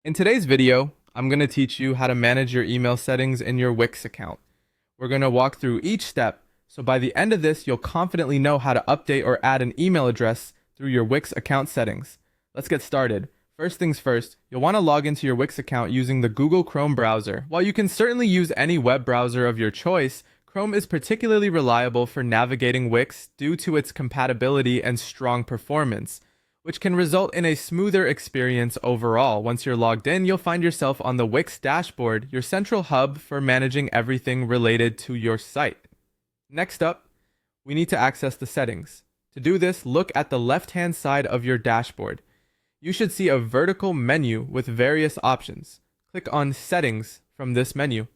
In today's video, I'm going to teach you how to manage your email settings in your Wix account. We're going to walk through each step, so by the end of this, you'll confidently know how to update or add an email address through your Wix account settings. Let's get started. First things first, you'll want to log into your Wix account using the Google Chrome browser. While you can certainly use any web browser of your choice, Chrome is particularly reliable for navigating Wix due to its compatibility and strong performance, which can result in a smoother experience overall. Once you're logged in, you'll find yourself on the Wix dashboard, your central hub for managing everything related to your site. Next up, we need to access the settings. To do this, look at the left-hand side of your dashboard. You should see a vertical menu with various options. Click on Settings from this menu.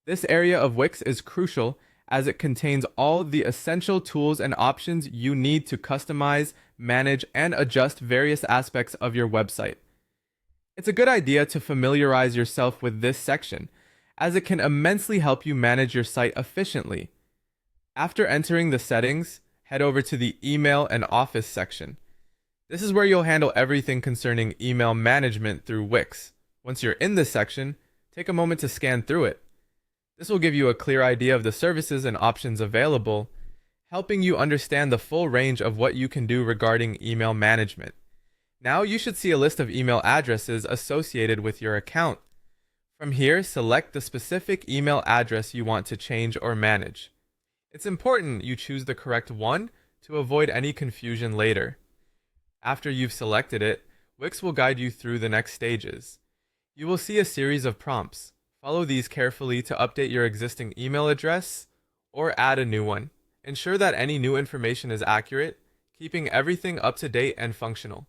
This area of Wix is crucial as it contains all the essential tools and options you need to customize, manage, and adjust various aspects of your website. It's a good idea to familiarize yourself with this section, as it can immensely help you manage your site efficiently. After entering the settings, head over to the Email and Office section. This is where you'll handle everything concerning email management through Wix. Once you're in this section, take a moment to scan through it. This will give you a clear idea of the services and options available, helping you understand the full range of what you can do regarding email management. Now you should see a list of email addresses associated with your account. From here, select the specific email address you want to change or manage. It's important you choose the correct one to avoid any confusion later. After you've selected it, Wix will guide you through the next stages. You will see a series of prompts. Follow these carefully to update your existing email address or add a new one. Ensure that any new information is accurate, keeping everything up to date and functional.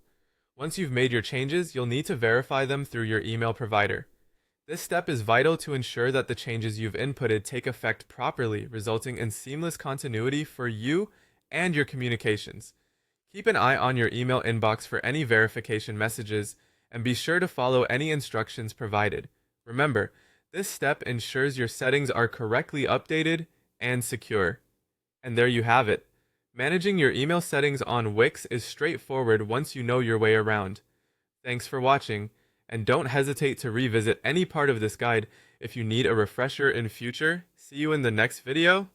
Once you've made your changes, you'll need to verify them through your email provider. This step is vital to ensure that the changes you've inputted take effect properly, resulting in seamless continuity for you and your communications. Keep an eye on your email inbox for any verification messages, and be sure to follow any instructions provided. Remember, this step ensures your settings are correctly updated and secure. And there you have it. Managing your email settings on Wix is straightforward once you know your way around. Thanks for watching, and don't hesitate to revisit any part of this guide if you need a refresher in future. See you in the next video.